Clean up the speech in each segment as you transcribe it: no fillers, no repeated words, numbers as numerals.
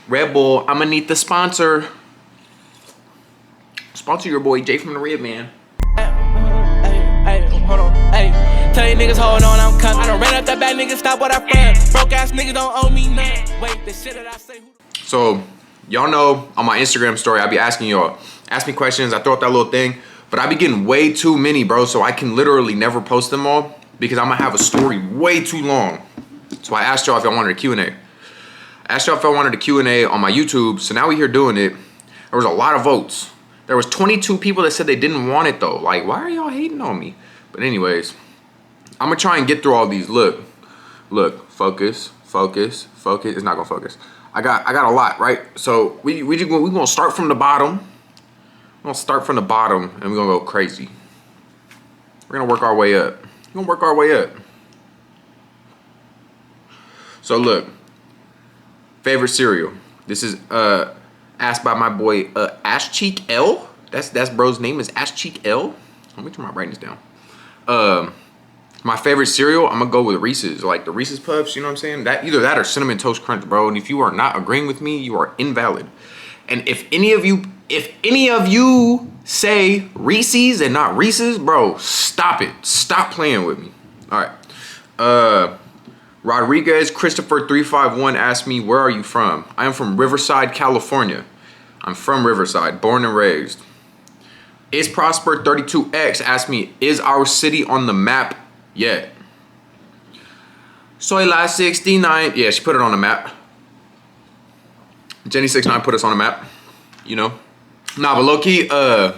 Red Bull, I'm gonna need the sponsor. Sponsor your boy Jfromriv, man. Hey, hold on, hey. Tell you niggas hold on, I'm coming. I done ran up that bad nigga, stop what I friend. Broke ass niggas don't owe me nothing. Wait, the shit that I say. So, y'all know on my Instagram story, I be asking y'all, ask me questions, I throw up that little thing, but I be getting way too many, bro, so I can literally never post them all because I'm gonna have a story way too long. So I asked y'all if y'all wanted a Q&A. I asked y'all if I wanted a Q&A on my YouTube, so now we here doing it. There was a lot of votes. There was 22 people that said they didn't want it though. Like, why are y'all hating on me? But anyways, I'm gonna try and get through all these. Look, focus. It's not gonna focus. I got a lot, right? So we gonna start from the bottom. We're gonna start from the bottom and we're gonna go crazy. We're gonna work our way up. So look, favorite cereal. This is asked by my boy Ash Cheek L. That's bro's name is Ash Cheek L. Let me turn my brightness down. My favorite cereal, I'm gonna go with Reese's, like the Reese's Puffs. You know what I'm saying? That either that or Cinnamon Toast Crunch, bro. And if you are not agreeing with me, you are invalid. And if any of you say Reese's and not Reese's, bro, stop it. Stop playing with me. All right. Rodriguez Christopher 351 asked me, where are you from? I am from Riverside, California. I'm from Riverside, born and raised. Is Prosper 32X asked me, is our city on the map yet? Soy La 69, yeah, she put it on the map. Jenny 69 put us on the map, you know. Nah, but low key, I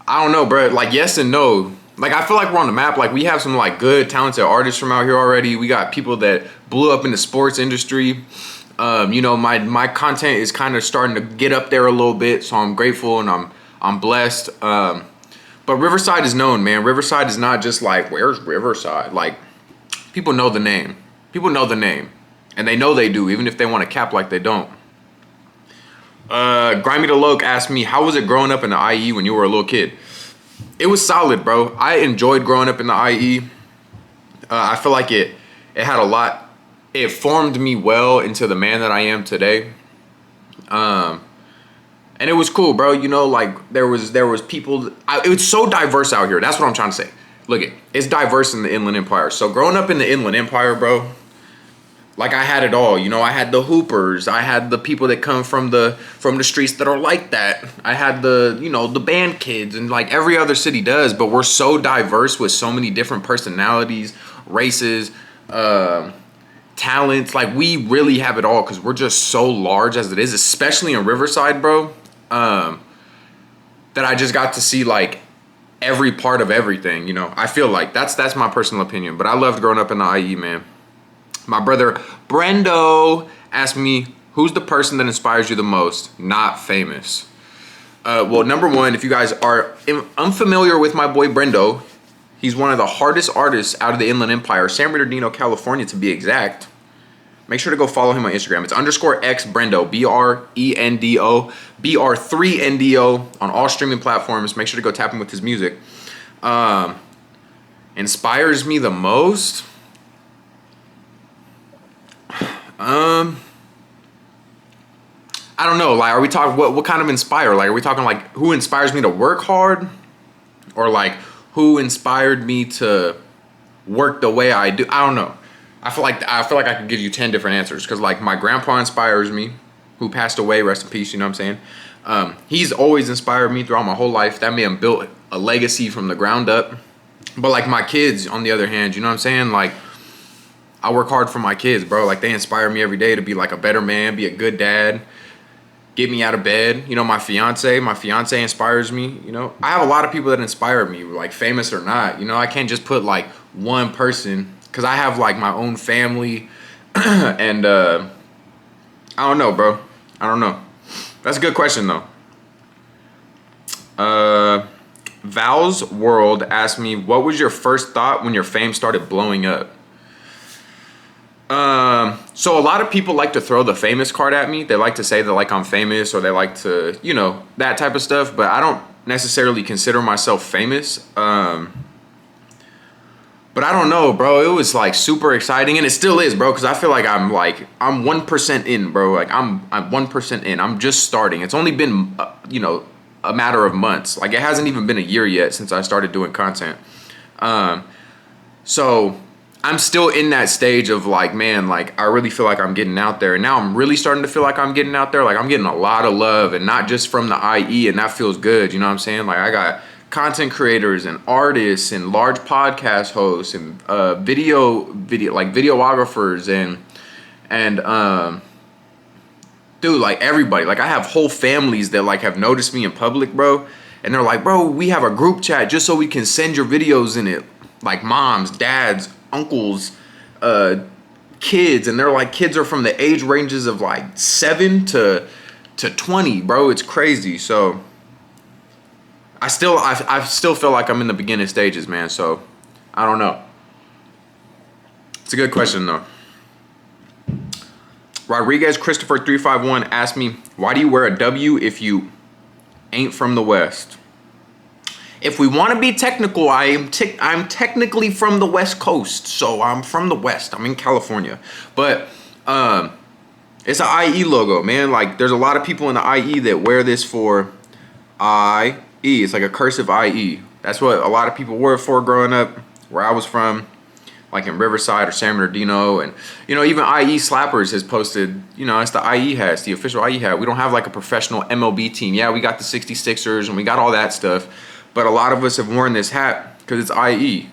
don't know, bro. Like, yes and no. Like, I feel like we're on the map. Like, we have some like good, talented artists from out here already. We got people that blew up in the sports industry. You know, my content is kind of starting to get up there a little bit, so I'm grateful and I'm blessed. But Riverside is known, man. Riverside is not just like, where's Riverside? Like, people know the name. People know the name. And they know they do, even if they want to cap like they don't. Grimy the Loke asked me, how was it growing up in the IE when you were a little kid? It was solid, bro. I enjoyed growing up in the IE. I feel like it had a lot. It formed me well into the man that I am today. And it was cool, bro. You know, like there was people. It was so diverse out here. That's what I'm trying to say. Look, it's diverse in the Inland Empire. So growing up in the Inland Empire, bro, like I had it all. You know, I had the hoopers. I had the people that come from the streets that are like that. I had the, you know, the band kids, and like every other city does. But we're so diverse with so many different personalities, races, talents. Like we really have it all because we're just so large as it is, especially in Riverside, bro. That I just got to see like every part of everything. You know, I feel like that's my personal opinion. But I loved growing up in the IE, man. My brother Brendo asked me, who's the person that inspires you the most? Not famous. Well, number one, if you guys are unfamiliar with my boy Brendo, he's one of the hardest artists out of the Inland Empire, San Bernardino, California to be exact. Make sure to go follow him on Instagram. It's _X Brendo, BRENDO, BR3NDO on all streaming platforms. Make sure to go tap him with his music. Inspires me the most? I don't know. Like, are we talking what kind of inspire? Like, are we talking like who inspires me to work hard, or like who inspired me to work the way I do? I don't know. I feel like I could give you 10 different answers because like my grandpa inspires me, who passed away, rest in peace. You know what I'm saying? He's always inspired me throughout my whole life. That man built a legacy from the ground up. But like my kids, on the other hand, you know what I'm saying? Like, I work hard for my kids, bro. Like, they inspire me every day to be like a better man, be a good dad, get me out of bed. You know, my fiance inspires me. You know, I have a lot of people that inspire me, like famous or not. You know, I can't just put like one person because I have like my own family and I don't know, bro. I don't know. That's a good question though. Val's World asked me, what was your first thought when your fame started blowing up? So a lot of people like to throw the famous card at me. They like to say that like I'm famous, or they like to, you know, that type of stuff. But I don't necessarily consider myself famous. But I don't know, bro. It was like super exciting, and it still is, bro. Because I feel like I'm 1% in, bro. Like I'm 1% in. I'm just starting. It's only been a matter of months. Like it hasn't even been a year yet since I started doing content. So I'm still in that stage of like, man, like I really feel like I'm getting out there, and now I'm really starting to feel like I'm getting out there. Like I'm getting a lot of love, and not just from the IE, and that feels good. You know what I'm saying? Like I got content creators and artists and large podcast hosts and videographers and dude, like everybody. Like I have whole families that like have noticed me in public, bro, and they're like, bro, we have a group chat just so we can send your videos in it. Like moms, dads, uncles, kids, and they're like, kids are from the age ranges of like 7 to 20, bro. It's crazy. So I still feel like I'm in the beginning stages, man. So I don't know. It's a good question though. Rodriguez Christopher 351 asked me, why do you wear a W if you ain't from the West? If we want to be technical, I'm technically from the West Coast, so I'm from the West. I'm in California, but it's an IE logo, man. Like there's a lot of people in the IE that wear this for IE. It's like a cursive IE. That's what a lot of people wore it for growing up, where I was from, like in Riverside or San Bernardino. And, even IE Slappers has posted, it's the IE hat, it's the official IE hat. We don't have like a professional MLB team. Yeah, we got the 66ers and we got all that stuff. But a lot of us have worn this hat because it's IE,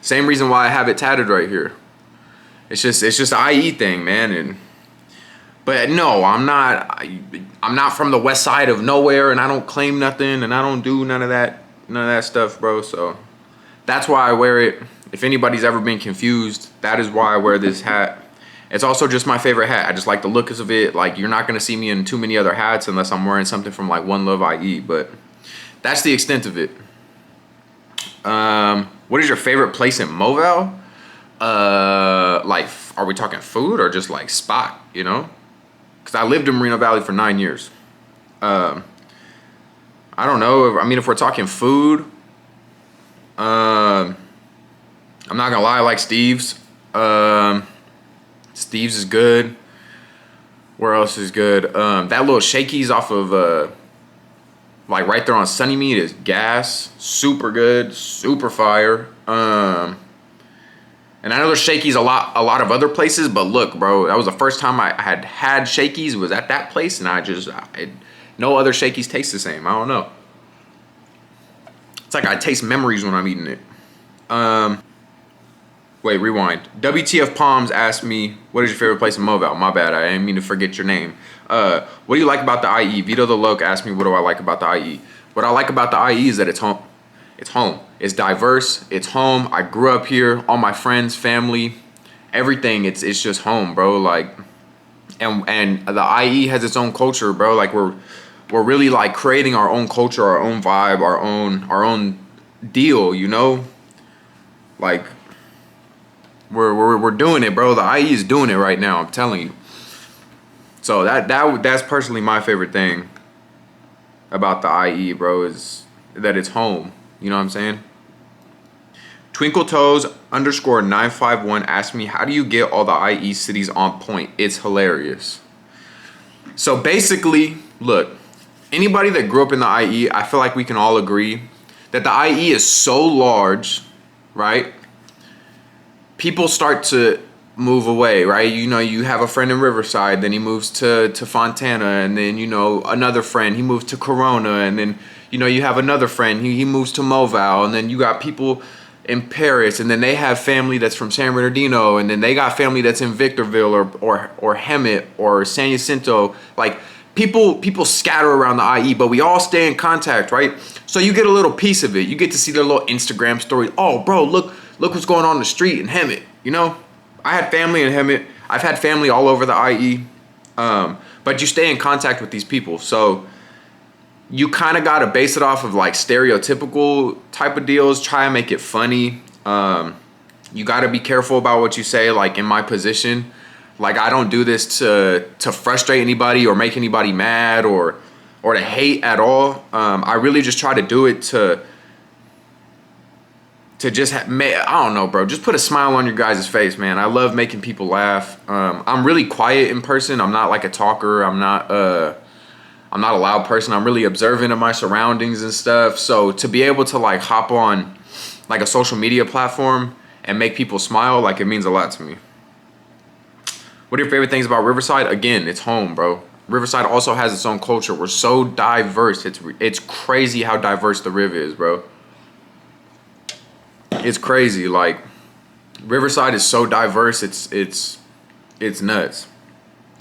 Same reason why I have it tatted right here. It's just an IE thing, man. But no, I'm not from the west side of nowhere, and I don't claim nothing, and I don't do none of that stuff, bro. So that's why I wear it. If anybody's ever been confused, that is why I wear this hat. It's also just my favorite hat. I just like the look of it. Like you're not gonna see me in too many other hats unless I'm wearing something from like One Love IE. But that's the extent of it. What is your favorite place in Moville? Like, are we talking food or just like spot? Because I lived in Moreno Valley for 9 years. I don't know. If we're talking food, I'm not gonna lie. I like Steve's. Steve's is good. Where else is good? That little Shakey's off of like right there on Sunnymead is gas. Super good. Super fire. And I know there's Shakey's a lot of other places, but look, bro, that was the first time I had Shakey's was at that place, and no other Shakey's taste the same. I don't know. It's like I taste memories when I'm eating it. Wait, rewind. WTF Palms asked me, what is your favorite place in Moville? My bad, I didn't mean to forget your name. What do you like about the IE? Vito the Loke asked me, what do I like about the IE? What I like about the IE is that it's home. It's home. It's diverse. It's home. I grew up here. All my friends, family, everything. It's just home, bro. Like, and the IE has its own culture, bro. Like we're really like creating our own culture, our own vibe, our own deal. Like we're doing it, bro. The IE is doing it right now. I'm telling you. So that's personally my favorite thing about the IE, bro, is that it's home. You know what I'm saying? Twinkle Toes _951 asked me, how do you get all the IE cities on point? It's hilarious. So basically, look, anybody that grew up in the IE, I feel like we can all agree that the IE is so large, right? People start to move away, right? You have a friend in Riverside, then he moves to Fontana, and then, another friend, he moves to Corona, and then, you have another friend, he moves to Moville, and then you got people in Paris, and then they have family that's from San Bernardino, and then they got family that's in Victorville or Hemet or San Jacinto. Like people scatter around the IE, but we all stay in contact, right? So you get a little piece of it. You get to see their little Instagram story. Oh, bro, look what's going on in the street in Hemet. I had family in Hemet. I've had family all over the IE, but you stay in contact with these people, so you kind of got to base it off of like stereotypical type of deals. Try and make it funny. You got to be careful about what you say. Like in my position, like I don't do this to frustrate anybody or make anybody mad or to hate at all. I really just try to do it to to just I don't know, bro. Just put a smile on your guys' face, man. I love making people laugh. I'm really quiet in person. I'm not like a talker. I'm not a loud person. I'm really observant of my surroundings and stuff. So to be able to like hop on like a social media platform and make people smile, like it means a lot to me. What are your favorite things about Riverside? Again, it's home, bro. Riverside also has its own culture. We're so diverse. It's crazy how diverse the Riv is, bro. It's crazy. Like Riverside is so diverse. It's nuts.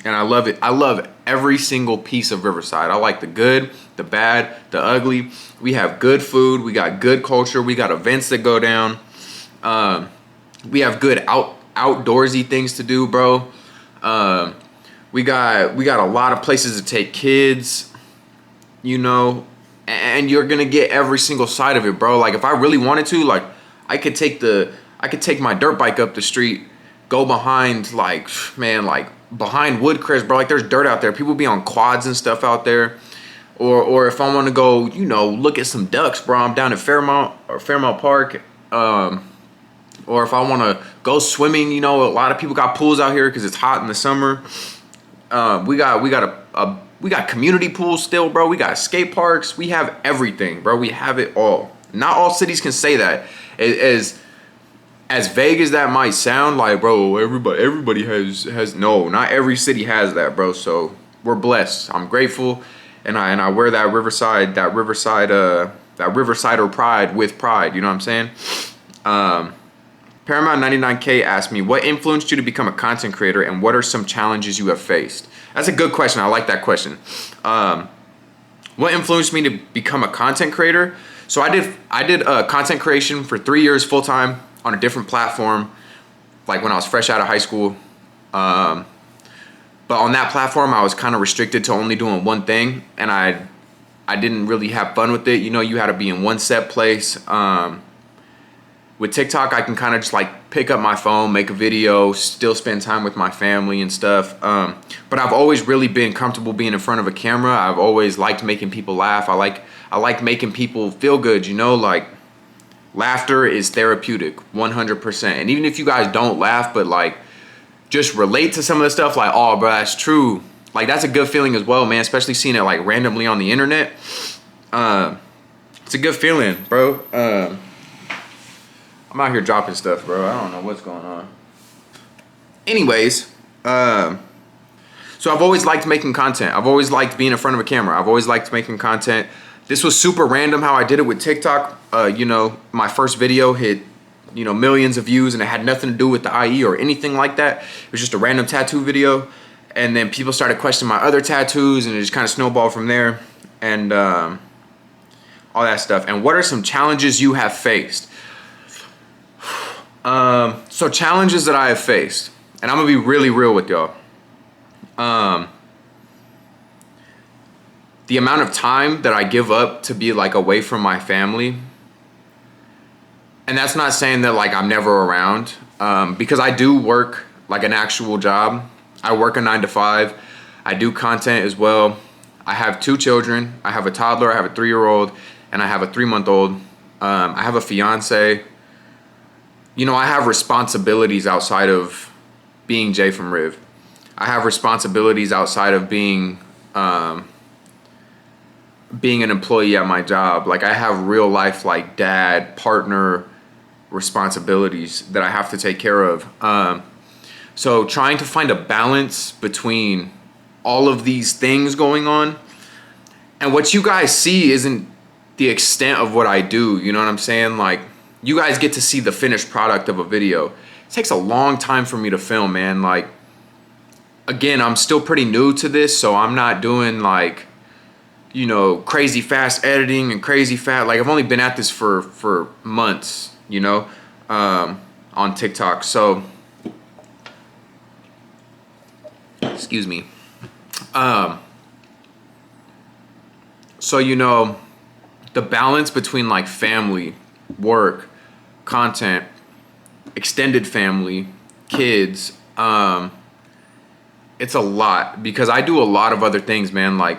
And I love it. I love every single piece of Riverside. I like the good, the bad, the ugly. We have good food. We got good culture. We got events that go down. We have good outdoorsy things to do, bro. We got a lot of places to take kids, you know, and you're gonna get every single side of it, bro. Like if I really wanted to, like I could take my dirt bike up the street, go behind like behind Woodcrest, bro. Like there's dirt out there. People be on quads and stuff out there. Or if I want to go, you know, look at some ducks, bro, I'm down at Fairmount Park. Or if I want to go swimming, you know, a lot of people got pools out here because it's hot in the summer. We got community pools still, bro. We got skate parks. We have everything, bro. We have it all. Not all cities can say that. As vague as that might sound, like, bro, everybody has no, not every city has that, bro. So we're blessed. I'm grateful, and I wear that Riversider pride with pride. You know what I'm saying? Paramount 99K asked me, what influenced you to become a content creator, and what are some challenges you have faced? That's a good question. I like that question. What influenced me to become a content creator? So I did content creation for 3 years full time on a different platform, like when I was fresh out of high school. But on that platform, I was kind of restricted to only doing one thing, and I didn't really have fun with it. You know, you had to be in one set place. With TikTok, I can kind of just like pick up my phone, make a video, still spend time with my family and stuff. But I've always really been comfortable being in front of a camera. I've always liked making people laugh. I like making people feel good, you know, like laughter is therapeutic, 100%. And even if you guys don't laugh, but like just relate to some of the stuff, like, oh, bro, that's true. Like that's a good feeling as well, man, especially seeing it like randomly on the internet. It's a good feeling, bro. I'm out here dropping stuff, bro. I don't know what's going on. Anyways, so I've always liked making content. I've always liked being in front of a camera. I've always liked making content. This was super random how I did it with TikTok. You know, my first video hit, you know, millions of views, and it had nothing to do with the IE or anything like that. It was just a random tattoo video. And then people started questioning my other tattoos, and it just kind of snowballed from there. And all that stuff. And what are some challenges you have faced? So challenges that I have faced, and I'm gonna be really real with y'all. The amount of time that I give up to be like away from my family, and that's not saying that like I'm never around, because I do work like an actual job. I work a 9 to 5. I do content as well. I have 2 children. I have a toddler. I have a 3-year-old, and I have a 3-month-old. I have a fiance. You know, I have responsibilities outside of being Jfromriv. I have responsibilities outside of being an employee at my job. Like I have real life, like dad, partner responsibilities that I have to take care of. So trying to find a balance between all of these things going on, and what you guys see isn't the extent of what I do. You know what I'm saying? Like, you guys get to see the finished product of a video. It takes a long time for me to film, man. Like, again, I'm still pretty new to this, so I'm not doing like, you know, crazy fast editing and crazy fast. Like, I've only been at this for months, you know, on TikTok. So, excuse me. So, you know, the balance between like family, work, content, extended family, kids, it's a lot because I do a lot of other things, man. Like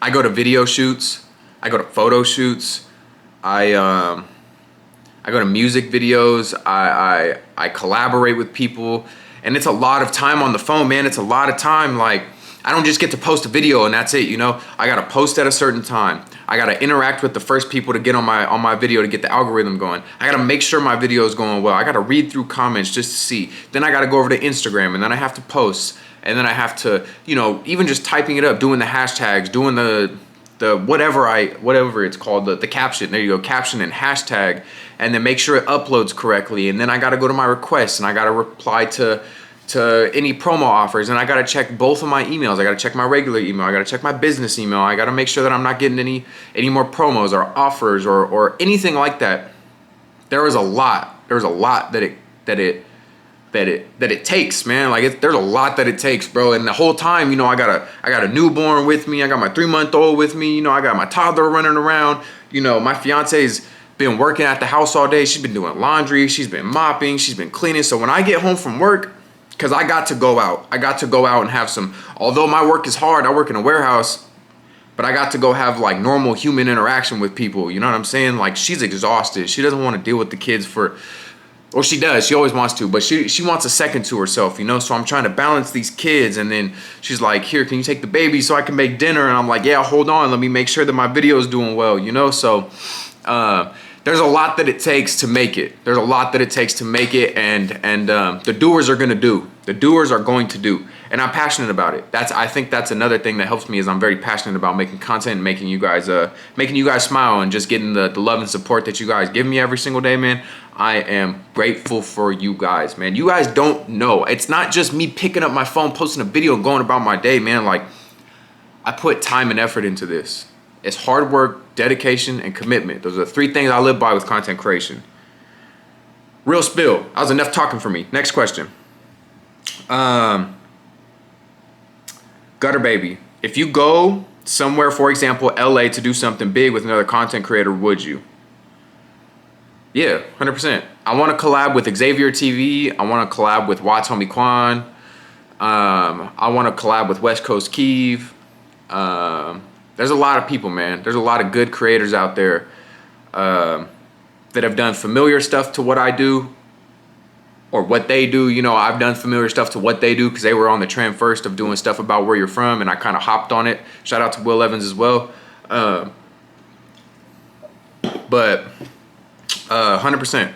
I go to video shoots, I go to photo shoots, I I go to music videos. I collaborate with people, and it's a lot of time on the phone, man. It's a lot of time. Like, I don't just get to post a video and that's it, you know. I gotta post at a certain time. I gotta interact with the first people to get on my video to get the algorithm going. I gotta make sure my video is going well. I gotta read through comments just to see. Then I gotta go over to Instagram, and then I have to post, and then I have to, you know, even just typing it up, doing the hashtags, doing the whatever it's called, the caption. There you go, caption and hashtag, and then make sure it uploads correctly. And then I gotta go to my requests, and I gotta reply to any promo offers, and I gotta check both of my emails. I gotta check my regular email, I gotta check my business email, I gotta make sure that I'm not getting any more promos or offers or anything like that. There's a lot that it takes, man. Like, there's a lot that it takes, bro. And the whole time, you know, I got a newborn with me, I got my 3-month-old with me, you know, I got my toddler running around, you know, my fiance's been working at the house all day. She's been doing laundry, she's been mopping, she's been cleaning. So when I get home from work, because I got to go out and have some, although my work is hard, I work in a warehouse, but I got to go have like normal human interaction with people. You know what I'm saying? Like, she's exhausted. She doesn't want to deal with the kids or she does, she always wants to, but she wants a second to herself, you know? So I'm trying to balance these kids, and then she's like, here, can you take the baby so I can make dinner? And I'm like, yeah, hold on, let me make sure that my video is doing well, you know? So there's a lot that it takes to make it. There's a lot that it takes to make it, and the doers are gonna do. The doers are going to do, and I'm passionate about it. I think that's another thing that helps me, is I'm very passionate about making content and making you guys smile, and just getting the love and support that you guys give me every single day, man. I am grateful for you guys, man. You guys don't know. It's not just me picking up my phone, posting a video, and going about my day, man. Like, I put time and effort into this. It's hard work, dedication, and commitment. Those are the 3 things I live by with content creation. Real spill. That was enough talking for me. Next question. Gutter Baby. If you go somewhere, for example, LA, to do something big with another content creator, would you? Yeah, 100%. I want to collab with Xavier TV. I want to collab with Watomi Kwan. I want to collab with West Coast Keeve. There's a lot of people, man. There's a lot of good creators out there that have done familiar stuff to what I do, or what they do. You know, I've done familiar stuff to what they do because they were on the trend first of doing stuff about where you're from, and I kind of hopped on it. Shout out to Will Evans as well. But 100%,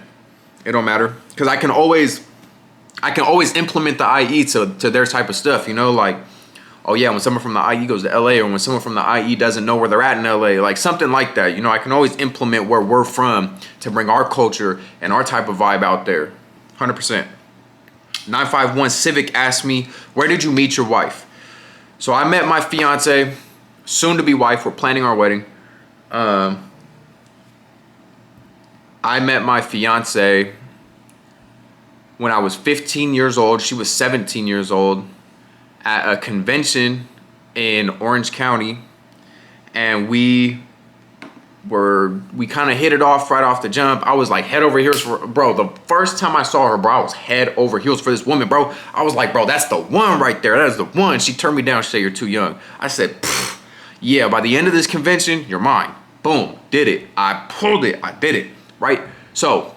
it don't matter, because I can always implement the IE to their type of stuff. You know, like, oh yeah, when someone from the IE goes to LA, or when someone from the IE doesn't know where they're at in LA, like something like that. You know, I can always implement where we're from to bring our culture and our type of vibe out there. 100%. 951 Civic asked me, where did you meet your wife? So I met my fiance, soon to be wife. We're planning our wedding. I met my fiance when I was 15 years old. She was 17 years old at a convention in Orange County, and we kind of hit it off right off the jump. I was like head over heels for, bro, the first time I saw her, bro, I was head over heels for this woman, bro. I was like, bro, that's the one right there. That is the one. She turned me down. She said, you're too young. I said, yeah, by the end of this convention, you're mine. Boom, did it. I pulled it. I did it, right? So,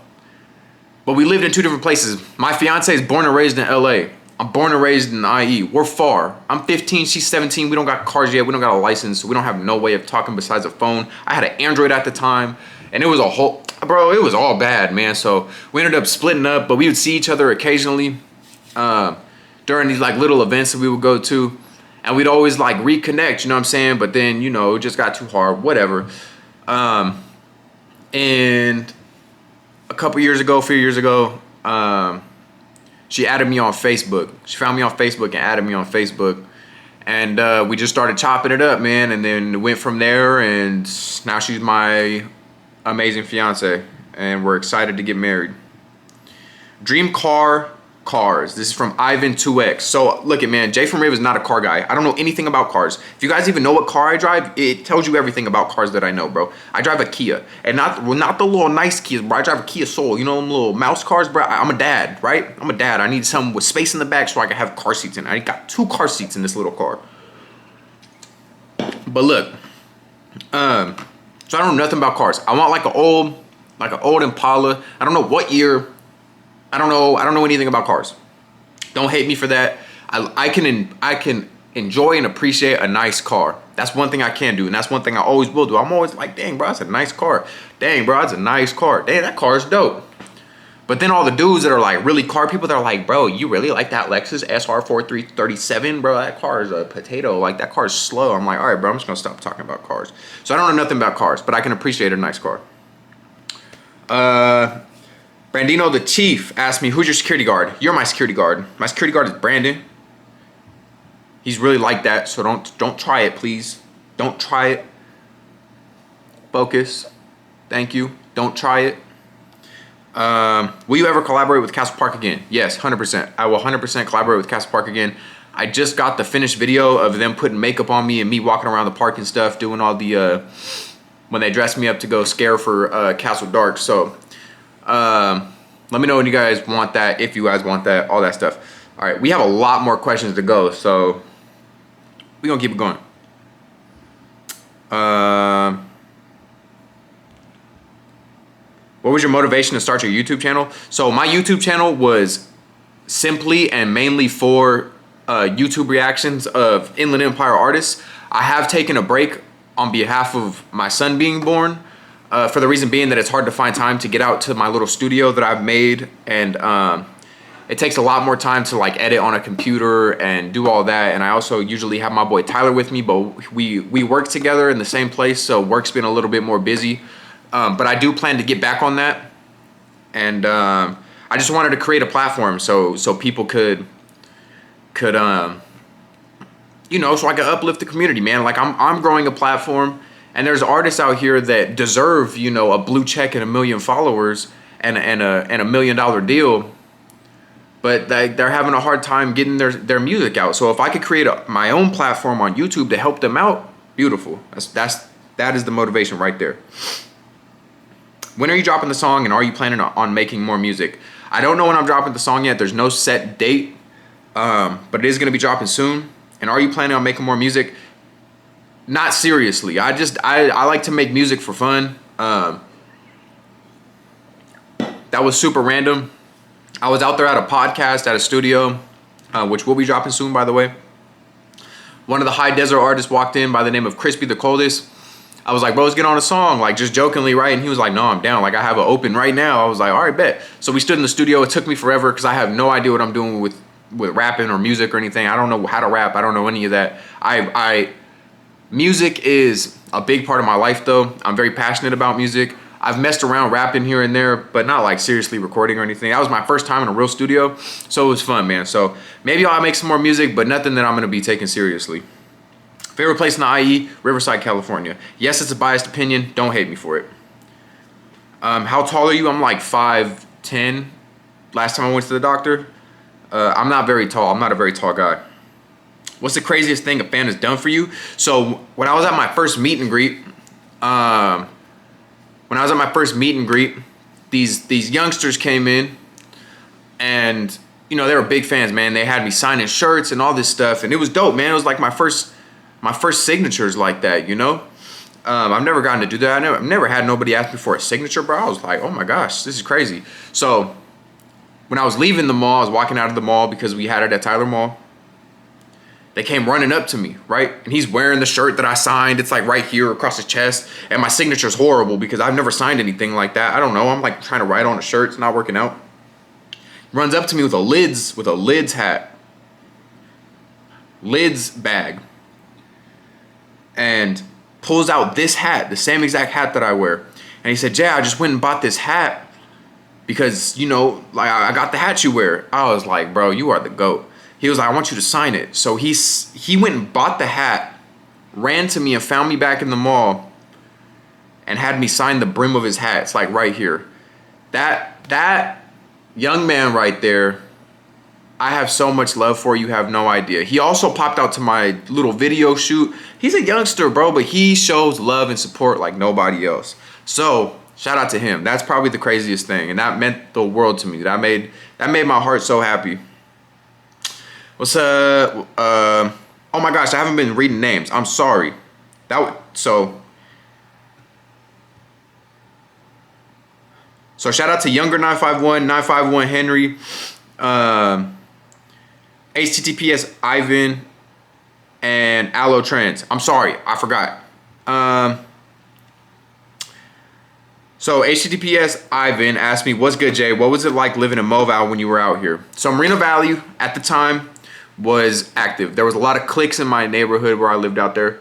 but we lived in 2 different places. My fiance is born and raised in LA. I'm born and raised in the IE. We're far. I'm 15, she's 17. We don't got cars yet. We don't got a license. So we don't have no way of talking besides a phone. I had an Android at the time, and it was it was all bad, man. So we ended up splitting up, but we would see each other occasionally during these like little events that we would go to, and we'd always like reconnect, you know what I'm saying? But then, you know, it just got too hard, whatever. And a few years ago, she added me on Facebook. She found me on Facebook and added me on Facebook. And we just started chopping it up, man. And then it went from there, and now she's my amazing fiance. And we're excited to get married. Dream car, cars. This is from Ivan2X. So look it, man, Jfromriv is not a car guy. I don't know anything about cars. If you guys even know what car I drive, it tells you everything about cars that I know, bro. I drive a Kia, and not the little nice Kias, bro. I drive a Kia Soul. You know them little mouse cars, bro. I'm a dad, right? I'm a dad. I need something with space in the back so I can have car seats in. I got 2 car seats in this little car. But look, so I don't know nothing about cars. I want like an old like an old Impala. I don't know what year. I don't know anything about cars. Don't hate me for that. I can enjoy and appreciate a nice car. That's one thing I can do, and that's one thing I always will do. I'm always like, dang, bro, that's a nice car. Dang, bro, that's a nice car. Dang, that car is dope. But then all the dudes that are like really car people that are like, bro, you really like that Lexus SR 4337, bro? That car is a potato. Like, that car is slow. I'm like, all right, bro, I'm just gonna stop talking about cars. So I don't know nothing about cars, but I can appreciate a nice car. Brandino the Chief asked me, who's your security guard? You're my security guard. My security guard is Brandon. He's really like that, so don't try it, please. Don't try it. Focus. Thank you. Don't try it. Will you ever collaborate with Castle Park again? Yes, 100%. I will 100% collaborate with Castle Park again. I just got the finished video of them putting makeup on me and me walking around the park and stuff, doing all the, when they dressed me up to go scare for Castle Dark. So, let me know when you guys want that, if you guys want that, all that stuff. All right, we have a lot more questions to go, so we're gonna keep it going. What was your motivation to start your YouTube channel? So my YouTube channel was simply and mainly for YouTube reactions of Inland Empire artists. I have taken a break on behalf of my son being born, for the reason being that it's hard to find time to get out to my little studio that I've made, and it takes a lot more time to like edit on a computer and do all that. And I also usually have my boy Tyler with me, but we work together in the same place, so work's been a little bit more busy. But I do plan to get back on that, and I just wanted to create a platform so people could you know, so I could uplift the community, man. Like I'm growing a platform, and there's artists out here that deserve, you know, a blue check and 1 million followers and a $1 million deal, but they're having a hard time getting their music out. So if I could create my own platform on YouTube to help them out, beautiful. That is the motivation right there. When are you dropping the song, and are you planning on making more music? I don't know when I'm dropping the song yet. There's no set date, but it is going to be dropping soon. And are you planning on making more music? Not seriously. I like to make music for fun. That was super random. I was out there at a podcast at a studio, which will be dropping soon, by the way. One of the high desert artists walked in by the name of Crispy the Coldest. I was like, bro, let's get on a song, like just jokingly, right? And he was like, no, I'm down. Like, I have an open right now. I was like, all right, bet. So we stood in the studio. It took me forever because I have no idea what I'm doing with rapping or music or anything. I don't know how to rap. I don't know any of that. Music is a big part of my life, though. I'm very passionate about music. I've messed around rapping here and there, but not like seriously recording or anything. That was my first time in a real studio, so it was fun, man. So maybe I'll make some more music, but nothing that I'm going to be taking seriously. Favorite place in the IE? Riverside, California. Yes, it's a biased opinion. Don't hate me for it. How tall are you? I'm like 5'10". Last time I went to the doctor. I'm not very tall. I'm not a very tall guy. What's the craziest thing a fan has done for you? So when I was at my first meet and greet, these youngsters came in, and you know, they were big fans, man. They had me signing shirts and all this stuff, and it was dope, man. It was like my first signatures like that, you know. I've never gotten to do that. I've never had nobody ask me for a signature, bro. I was like, oh my gosh, this is crazy. So when I was leaving the mall, I was walking out of the mall because we had it at Tyler Mall. They came running up to me, right? And he's wearing the shirt that I signed. It's like right here across his chest. And my signature's horrible because I've never signed anything like that. I don't know. I'm like trying to write on a shirt. It's not working out. Runs up to me with a lids hat. Lids bag. And pulls out this hat, the same exact hat that I wear. And he said, Jay, I just went and bought this hat because, you know, like I got the hat you wear. I was like, bro, you are the GOAT. He was like, I want you to sign it. So he went and bought the hat, ran to me and found me back in the mall, and had me sign the brim of his hat. It's like right here. That young man right there, I have so much love for. You have no idea. He also popped out to my little video shoot. He's a youngster, bro, but he shows love and support like nobody else. So shout out to him. That's probably the craziest thing, and that meant the world to me. That made my heart so happy. What's oh my gosh, I haven't been reading names. I'm sorry. So shout out to Younger 951, 951 Henry, HTTPS Ivan, and Allo Trans. I'm sorry, I forgot. So HTTPS Ivan asked me, what's good, Jay? What was it like living in Moval when you were out here? So Moreno Valley at the time was active. There was a lot of cliques in my neighborhood where I lived out there.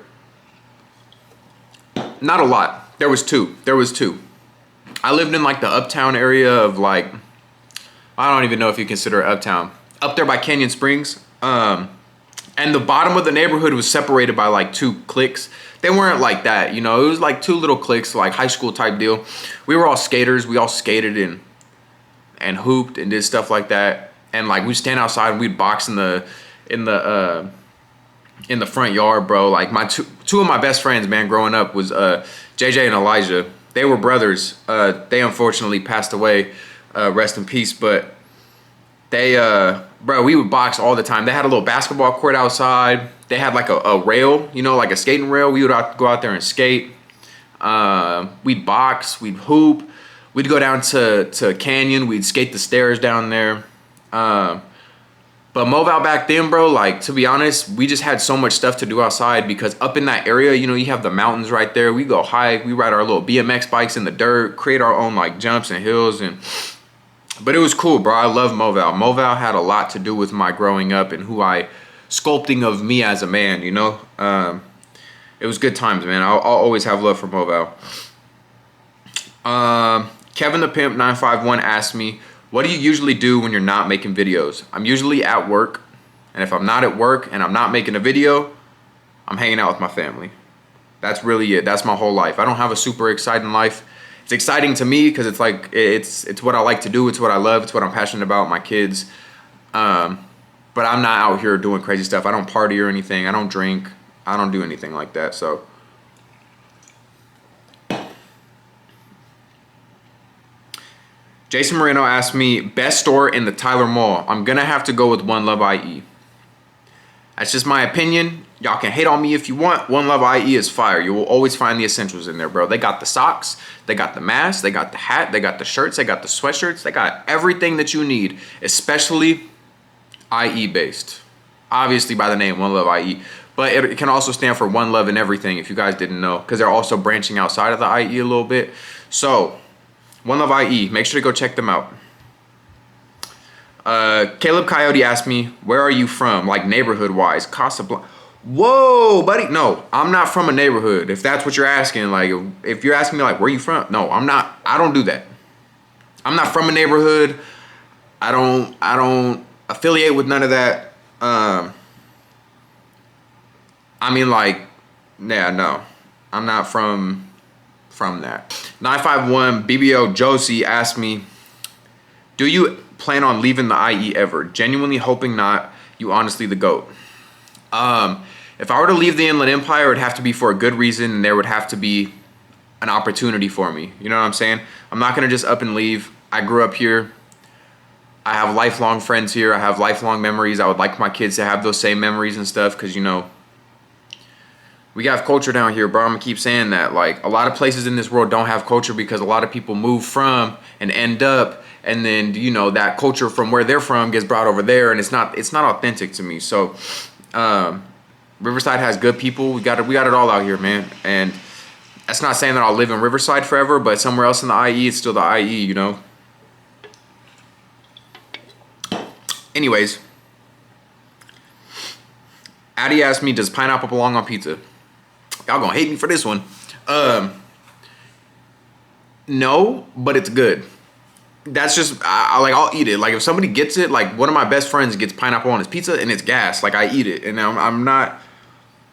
Not a lot. There was two. I lived in like the uptown area of like, I don't even know if you consider it uptown. Up there by Canyon Springs. And the bottom of the neighborhood was separated by like two cliques. They weren't like that, you know, it was like two little cliques, like high school type deal. We were all skaters. We all skated and hooped and did stuff like that. And like we stand outside and we'd box in the front yard, bro. Like my two of my best friends, man, growing up was JJ and Elijah. They were brothers. They unfortunately passed away. Rest in peace. But they, bro, we would box all the time. They had a little basketball court outside. They had like a rail, you know, like a skating rail. We would go out there and skate. We'd box. We'd hoop. We'd go down to Canyon. We'd skate the stairs down there. But Moval back then, bro, like, to be honest, we just had so much stuff to do outside because up in that area, you know, you have the mountains right there. We go hike. We ride our little BMX bikes in the dirt, create our own, like, jumps and hills. But it was cool, bro. I love Moval. Moval had a lot to do with my growing up and sculpting of me as a man, you know? It was good times, man. I'll always have love for Moval. Kevin the Pimp 951 asked me, what do you usually do when you're not making videos? I'm usually at work, and if I'm not at work and I'm not making a video, I'm hanging out with my family. That's really it. That's my whole life. I don't have a super exciting life. It's exciting to me because it's like it's what I like to do. It's what I love. It's what I'm passionate about. My kids. But I'm not out here doing crazy stuff. I don't party or anything. I don't drink. I don't do anything like that. So. Jason Moreno asked me, best store in the Tyler Mall. I'm going to have to go with One Love IE. That's just my opinion. Y'all can hate on me if you want. One Love IE is fire. You will always find the essentials in there, bro. They got the socks. They got the mask. They got the hat. They got the shirts. They got the sweatshirts. They got everything that you need, especially IE based. Obviously by the name One Love IE. But it can also stand for One Love and Everything if you guys didn't know. Because they're also branching outside of the IE a little bit. So, One Love IE. Make sure to go check them out. Caleb Coyote asked me, where are you from? Like neighborhood-wise. Casablanca. Whoa, buddy. No, I'm not from a neighborhood. If that's what you're asking. Like, if you're asking me, like, where are you from? No, I'm not. I don't do that. I'm not from a neighborhood. I don't affiliate with none of that. I mean, like, yeah, no. I'm not from that. 951 BBO Josie asked me, do you plan on leaving the IE ever? Genuinely hoping not. You honestly the GOAT. If I were to leave the Inland Empire, it would have to be for a good reason, and there would have to be an opportunity for me. You know what I'm saying? I'm not gonna just up and leave. I grew up here. I have lifelong friends here. I have lifelong memories. I would like my kids to have those same memories and stuff, because, you know, we have culture down here, bro. I'm gonna keep saying that. Like, a lot of places in this world don't have culture because a lot of people move from and end up, and then, you know, that culture from where they're from gets brought over there, and it's not authentic to me. So Riverside has good people. We got it all out here, man. And that's not saying that I'll live in Riverside forever, but somewhere else in the IE, it's still the IE, you know. Anyways, Addie asked me, does pineapple belong on pizza? Y'all gonna hate me for this one. No, but it's good. That's just, I'll eat it. Like, if somebody gets it, like, one of my best friends gets pineapple on his pizza and it's gas. Like, I eat it. And I'm not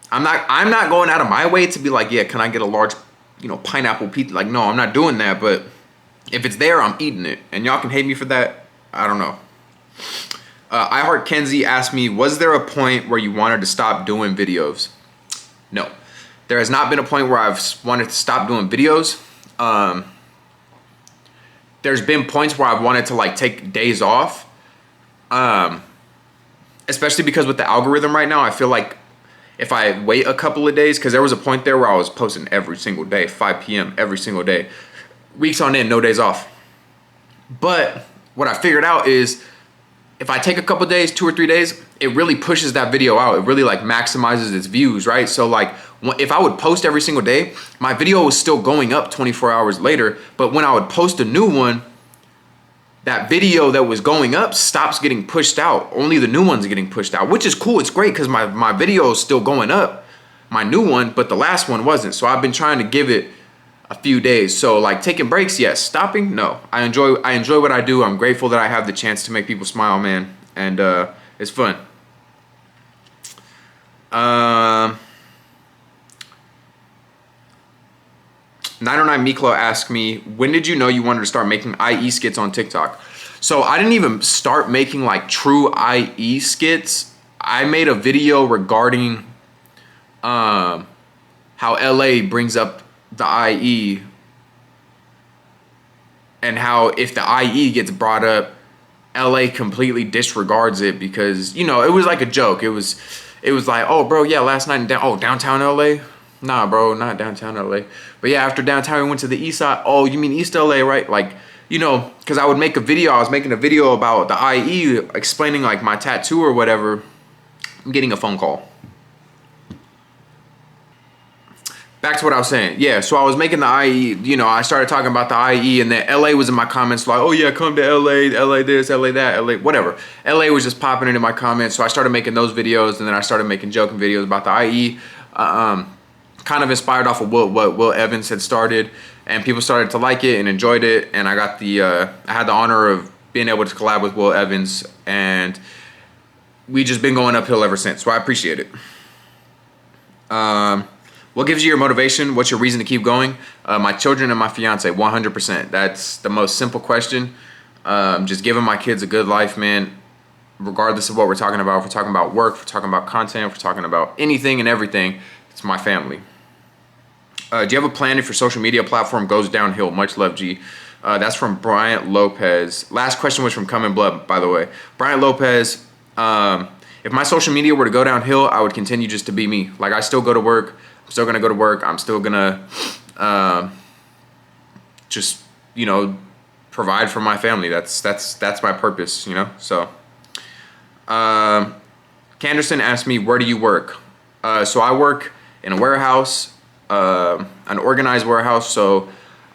going out of my way to be like, yeah, can I get a large, you know, pineapple pizza? Like, no, I'm not doing that. But if it's there, I'm eating it. And y'all can hate me for that. I don't know. I Heart Kenzie asked me, was there a point where you wanted to stop doing videos? No. There has not been a point where I've wanted to stop doing videos. There's been points where I've wanted to, like, take days off. Especially because with the algorithm right now, I feel like if I wait a couple of days, because there was a point there where I was posting every single day, 5 p.m. every single day. Weeks on end, no days off. But what I figured out is if I take a couple days, 2 or 3 days, it really pushes that video out. It really like maximizes its views, right? So like if I would post every single day, my video was still going up 24 hours later. But when I would post a new one, that video that was going up stops getting pushed out. Only the new ones are getting pushed out, which is cool. It's great because my video is still going up, my new one, but the last one wasn't. So I've been trying to give it a few days. So like taking breaks, yes. Stopping, no. I enjoy what I do. I'm grateful that I have the chance to make people smile, man. And it's fun. 909 Miklo asked me, when did you know you wanted to start making IE skits on TikTok? So I didn't even start making like true IE skits. I made a video regarding how LA brings up the IE and how if the IE gets brought up, LA completely disregards it because, you know, it was like a joke. It was like, oh bro, yeah, last night in downtown LA. Nah, bro, not downtown LA. But yeah, after downtown, we went to the east side. Oh, you mean East LA, right? Like, you know, because I would make a video. I was making a video about the IE, explaining like my tattoo or whatever. I'm getting a phone call. Back to what I was saying. Yeah, so I was making the IE, you know, I started talking about the IE and then LA was in my comments like, oh yeah, come to LA, LA this, LA that, LA, whatever. LA was just popping into my comments. So I started making those videos and then I started making joking videos about the IE. Kind of inspired off of what Will Evans had started, and people started to like it and enjoyed it. And I got I had the honor of being able to collab with Will Evans, and we just been going uphill ever since. So I appreciate it. What gives you your motivation? What's your reason to keep going? My children and my fiance, 100%. That's the most simple question. Just giving my kids a good life, man. Regardless of what we're talking about, if we're talking about work, if we're talking about content, if we're talking about anything and everything, it's my family. Do you have a plan if your social media platform goes downhill? Much love, G. That's from Bryant Lopez. Last question was from Come in Blood, by the way. Bryant Lopez, if my social media were to go downhill, I would continue just to be me. Like, I still go to work. I'm still going to go to work. I'm still going to just, you know, provide for my family. That's my purpose, you know? So, Canderson asked me, where do you work? So I work in a warehouse, an organized warehouse. So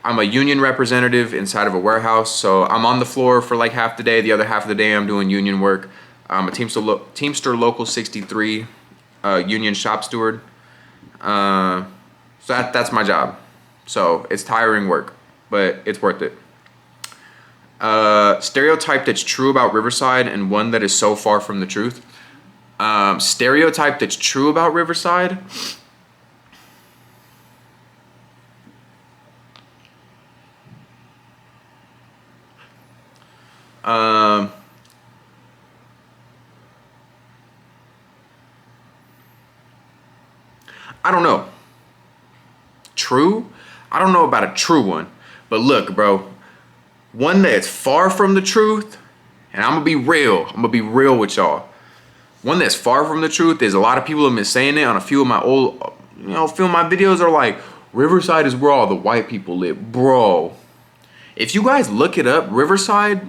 I'm a union representative inside of a warehouse. So I'm on the floor for like half the day. The other half of the day I'm doing union work. I'm a Teamster Local 63 union shop steward. So that's my job. So it's tiring work, but it's worth it. Stereotype that's true about Riverside and one that is so far from the truth. Stereotype that's true about Riverside. I don't know. True? I don't know about a true one. But look, bro, one that's far from the truth, and I'm gonna be real. I'm gonna be real with y'all. One that's far from the truth is a lot of people have been saying it on a few of my old, a few of my videos are like, Riverside is where all the white people live. Bro, if you guys look it up, Riverside,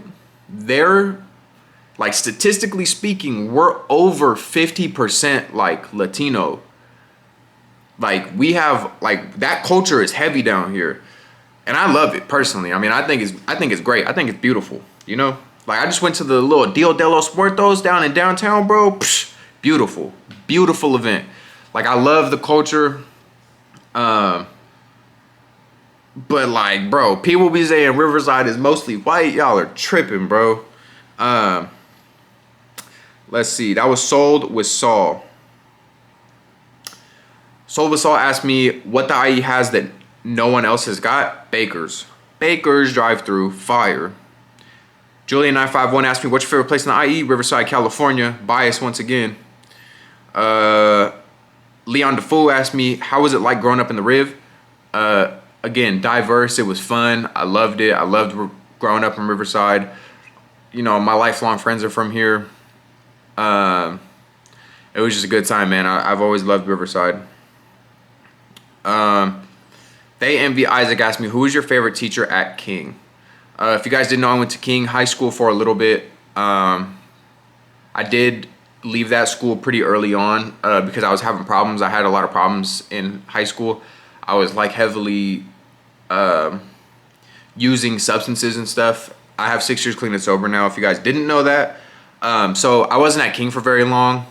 they're, like, statistically speaking, we're over 50% like Latino. Like, we have, like, that culture is heavy down here. And I love it personally. I mean, I think it's great. I think it's beautiful, you know? Like, I just went to the little Dia de los Muertos down in downtown, bro. Psh, beautiful. Beautiful event. Like, I love the culture. But, like, bro, people be saying Riverside is mostly white. Y'all are tripping, bro. Let's see. That was Sold with Saul. Sold with Saul asked me what the IE has that no one else has got. Baker's drive-through. Fire. Julian951 asked me, what's your favorite place in the IE? Riverside, California. Bias once again. Leon DeFoe asked me, how was it like growing up in the Riv? Again, diverse. It was fun. I loved it. I loved growing up in Riverside. You know, my lifelong friends are from here. It was just a good time, man. I've always loved Riverside. They Envy Isaac asked me, who is your favorite teacher at King? If you guys didn't know, I went to King High School for a little bit. I did leave that school pretty early on because I was having problems. I had a lot of problems in high school. I was like heavily using substances and stuff. I have 6 years clean and sober now, if you guys didn't know that. So I wasn't at King for very long.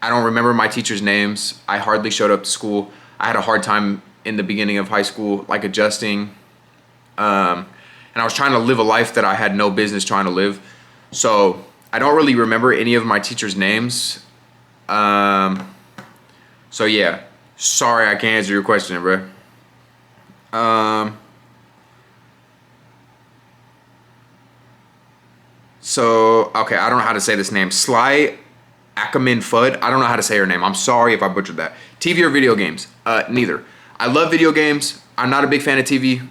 I don't remember my teachers' names. I hardly showed up to school. I had a hard time in the beginning of high school, like adjusting. And I was trying to live a life that I had no business trying to live. So I don't really remember any of my teachers' names. So yeah, sorry I can't answer your question, bro. So, okay, I don't know how to say this name. Sly Ackerman Fudd. I don't know how to say her name. I'm sorry if I butchered that. TV or video games? Neither. I love video games. I'm not a big fan of TV,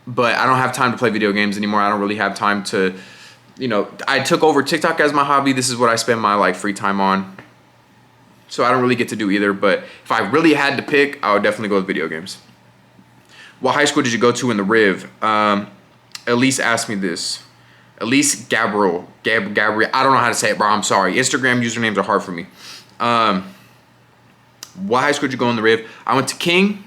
but I don't have time to play video games anymore. I don't really have time to, I took over TikTok as my hobby. This is what I spend my like free time on. So I don't really get to do either, but if I really had to pick, I would definitely go with video games. What high school did you go to in the Riv? Elise asked me this. Elise Gabriel, I don't know how to say it, bro. I'm sorry. Instagram usernames are hard for me. What high school did you go in the Riv? I went to King,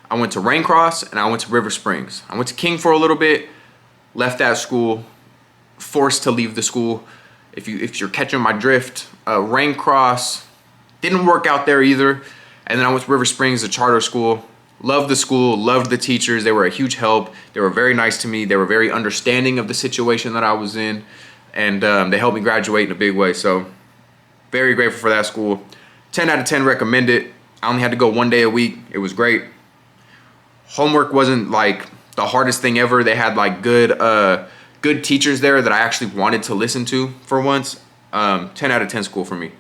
I went to Raincross, and I went to River Springs. I went to King for a little bit, left that school, forced to leave the school. If you're catching my drift, Raincross didn't work out there either. And then I went to River Springs, a charter school. Loved the school, loved the teachers. They were a huge help. They were very nice to me. They were very understanding of the situation that I was in. And they helped me graduate in a big way. So very grateful for that school. 10 out of 10 recommend it. I only had to go 1 day a week. It was great. Homework wasn't like the hardest thing ever. They had like good teachers there that I actually wanted to listen to for once. 10 out of 10 school for me.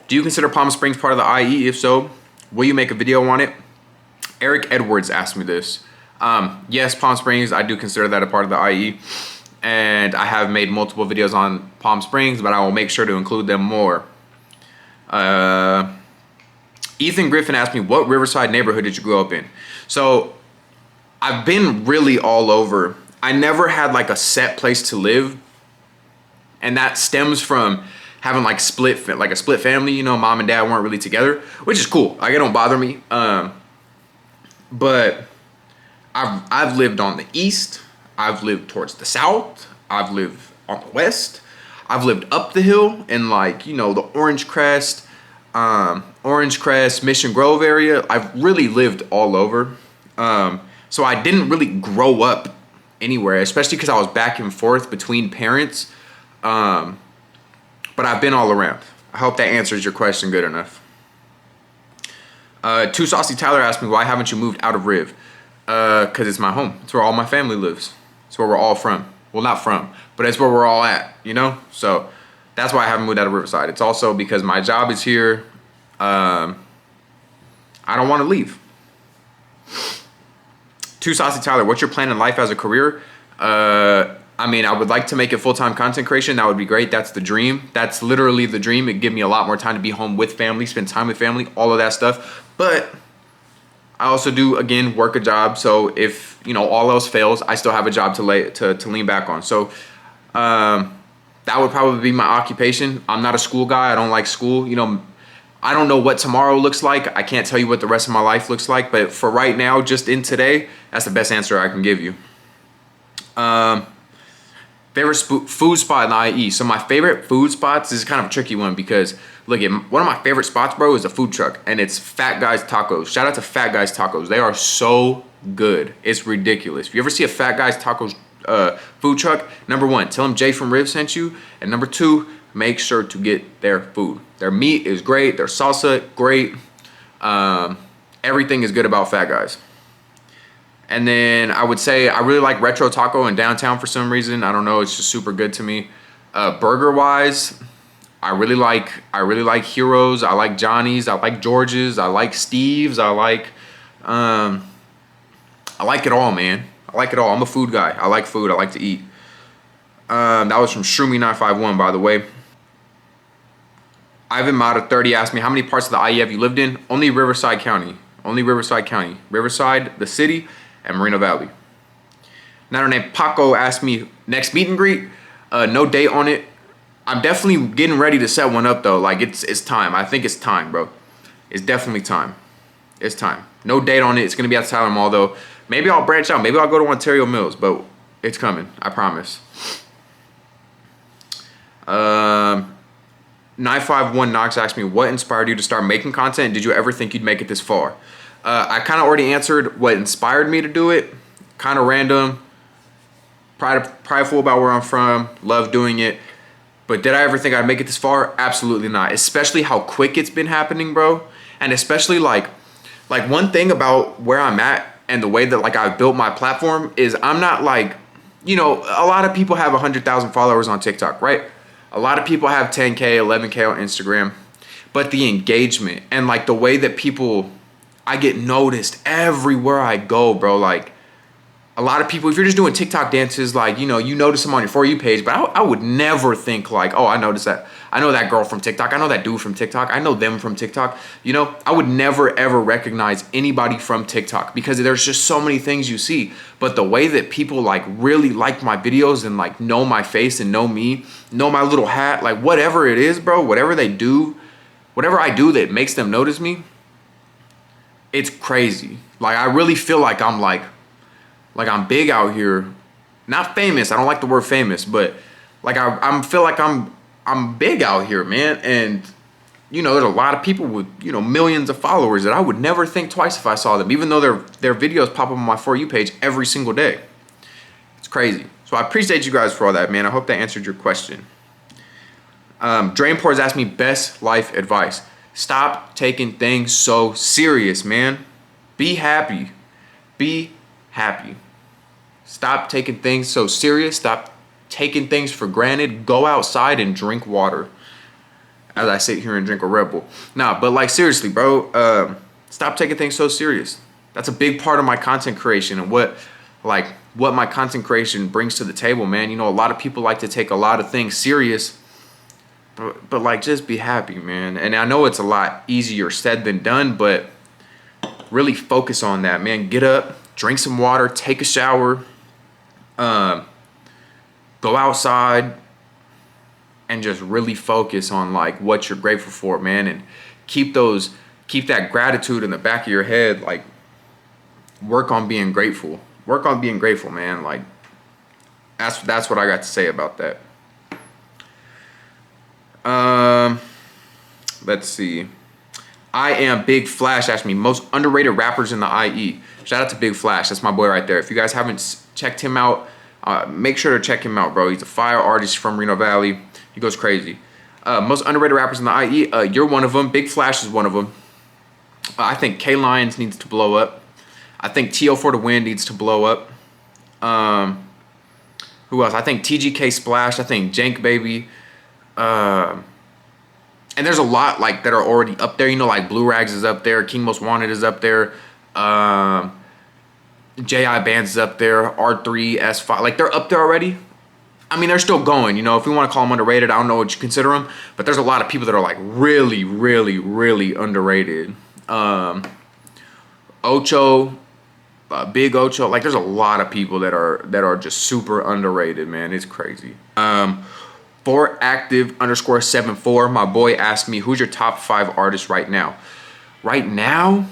Do you consider Palm Springs part of the IE? If so, will you make a video on it? Eric Edwards asked me this. Yes, Palm Springs, I do consider that a part of the IE. And I have made multiple videos on Palm Springs, but I will make sure to include them more. Ethan Griffin asked me, what Riverside neighborhood did you grow up in? So I've been really all over. I never had like a set place to live. And that stems from having like a split family, mom and dad weren't really together, which is cool. Like, it don't bother me. But I've lived on the east. I've lived towards the south. I've lived on the west. I've lived up the hill in like, the Orange Crest, Mission Grove area. I've really lived all over. So I didn't really grow up anywhere, especially because I was back and forth between parents. But I've been all around. I hope that answers your question good enough. Too Saucy Tyler asked me, why haven't you moved out of Riv? Because it's my home. It's where all my family lives. It's where we're all from. Well, not from, but it's where we're all at, So that's why I haven't moved out of Riverside. It's also because my job is here. I don't want to leave. Too Saucy Tyler, what's your plan in life as a career? I would like to make it full-time content creation. That would be great. That's the dream. That's literally the dream. It'd give me a lot more time to be home with family, spend time with family, all of that stuff. But I also do, again, work a job. So if, all else fails, I still have a job to lean back on. So that would probably be my occupation. I'm not a school guy. I don't like school. I don't know what tomorrow looks like. I can't tell you what the rest of my life looks like. But for right now, just in today, that's the best answer I can give you. Favorite food spot in the IE. So my favorite food spots, this is kind of a tricky one because look, one of my favorite spots, bro, is a food truck, and it's Fat Guys Tacos. Shout out to Fat Guys Tacos. They are so good. It's ridiculous. If you ever see a Fat Guys Tacos food truck, number one, tell them Jfromriv sent you, and number two, make sure to get their food. Their meat is great. Their salsa, great. Everything is good about Fat Guys. And then I would say I really like Retro Taco in downtown for some reason. I don't know. It's just super good to me. Burger wise, I really like Heroes. I like Johnny's. I like George's. I like Steve's. I like it all, man. I like it all. I'm a food guy. I like food. I like to eat. That was from Shroomy951, by the way. Ivan Mata 30 asked me, how many parts of the IE have you lived in? Only Riverside County. Only Riverside County. Riverside, the city, and Moreno Valley. Another name, Paco, asked me next meet and greet. No date on it. I'm definitely getting ready to set one up though. Like it's time. I think it's time, bro. It's definitely time. It's time. No date on it. It's gonna be at Tyler Mall though. Maybe I'll branch out. Maybe I'll go to Ontario Mills, but it's coming. I promise. 951 Knox asked me, what inspired you to start making content? Did you ever think you'd make it this far? I kind of already answered what inspired me to do it. Kind of random. Prideful about where I'm from. Love doing it. But did I ever think I'd make it this far? Absolutely not. Especially how quick it's been happening, bro. And especially like one thing about where I'm at and the way that like I've built my platform is I'm not like, you know, a lot of people have 100,000 followers on TikTok, right? A lot of people have 10K, 11K on Instagram. But the engagement and like the way that people, I get noticed everywhere I go, bro. Like a lot of people, if you're just doing TikTok dances, like, you know, you notice them on your For You page, but I would never think like, oh, I noticed that. I know that girl from TikTok. I know that dude from TikTok. I know them from TikTok. You know, I would never, ever recognize anybody from TikTok because there's just so many things you see. But the way that people like really like my videos and like know my face and know me, know my little hat, like whatever it is, bro, whatever they do, whatever I do that makes them notice me, it's crazy. Like I really feel like I'm big out here. Not famous. I don't like the word famous, but like I feel like I'm big out here, man. And you know, there's a lot of people with, you know, millions of followers that I would never think twice if I saw them, even though their videos pop up on my For You page every single day. It's crazy. So I appreciate you guys for all that, man. I hope that answered your question. Drainpours asked me best life advice. Stop taking things so serious, man. Be happy. Be happy. Stop taking things so serious. Stop taking things for granted. Go outside and drink water. As I sit here and drink a Red Bull. Nah, but like seriously, bro. Stop taking things so serious. That's a big part of my content creation and what my content creation brings to the table, man. You know, a lot of people like to take a lot of things serious. But like, just be happy, man. And I know it's a lot easier said than done, but really focus on that, man. Get up, drink some water, take a shower, go outside, and just really focus on like what you're grateful for, man. And keep that gratitude in the back of your head. Like, work on being grateful. Work on being grateful, man. Like, that's what I got to say about that. Let's see. I am Big Flash asked me most underrated rappers in the IE. Shout out to Big Flash. That's my boy right there. If you guys haven't checked him out, make sure to check him out, bro. He's a fire artist from Reno Valley. He goes crazy. Most underrated rappers in the IE. You're one of them. Big Flash is one of them. I think K Lions needs to blow up. I think T.O. for the Win needs to blow up. Who else? I think TGK Splash. I think Jank Baby. And there's a lot like that are already up there, you know, like Blue Rags is up there, King Most Wanted is up there, J.I. Bands is up there, R3, S5, like they're up there already. I mean, they're still going, you know, if we want to call them underrated, I don't know what you consider them, but there's a lot of people that are like really, really, really underrated. Ocho, Big Ocho, like there's a lot of people that are just super underrated, man. It's crazy. @4active_74. My boy asked me, who's your top 5 artists right now? Right now,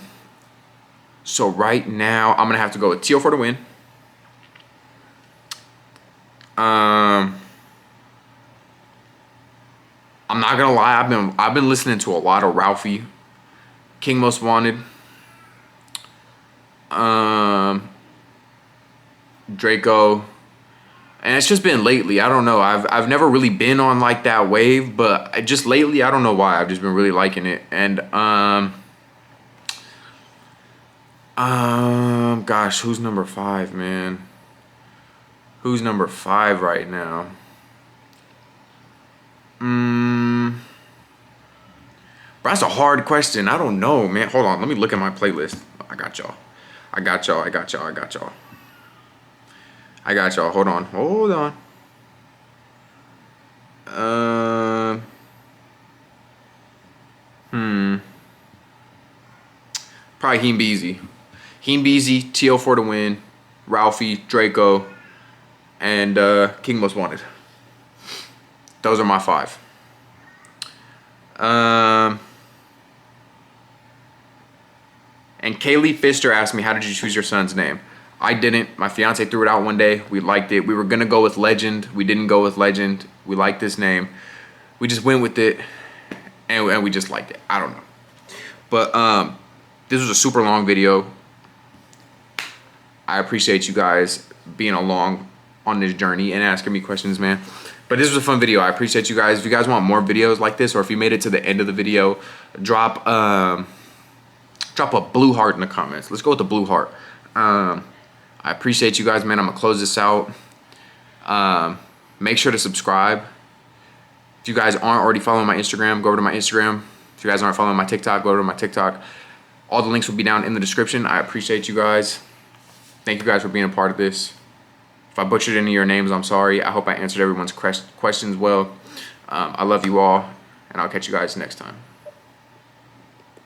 I'm gonna have to go with T.O. for the Win. I'm not gonna lie, I've been listening to a lot of Ralphie, King Most Wanted, Draco. And it's just been lately. I don't know. I've never really been on like that wave, but just lately, I don't know why. I've just been really liking it. And gosh, who's number 5, man? Who's number 5 right now? Bro, that's a hard question. I don't know, man. Hold on. Let me look at my playlist. I got y'all. Hold on. Probably Heem Beezy, T.O. for the Win, Ralphie, Draco, and King Most Wanted. Those are my 5. And Kaylee Pfister asked me, how did you choose your son's name? I didn't. My fiance threw it out one day. We liked it. We were going to go with Legend. We didn't go with Legend. We liked this name. We just went with it, and we just liked it. I don't know. But this was a super long video. I appreciate you guys being along on this journey and asking me questions, man. But this was a fun video. I appreciate you guys. If you guys want more videos like this, or if you made it to the end of the video, drop a blue heart in the comments. Let's go with the blue heart. I appreciate you guys, man. I'm gonna close this out. Make sure to subscribe. If you guys aren't already following my Instagram, go over to my Instagram. If you guys aren't following my TikTok, go over to my TikTok. All the links will be down in the description. I appreciate you guys. Thank you guys for being a part of this. If I butchered any of your names, I'm sorry. I hope I answered everyone's questions well. I love you all, and I'll catch you guys next time.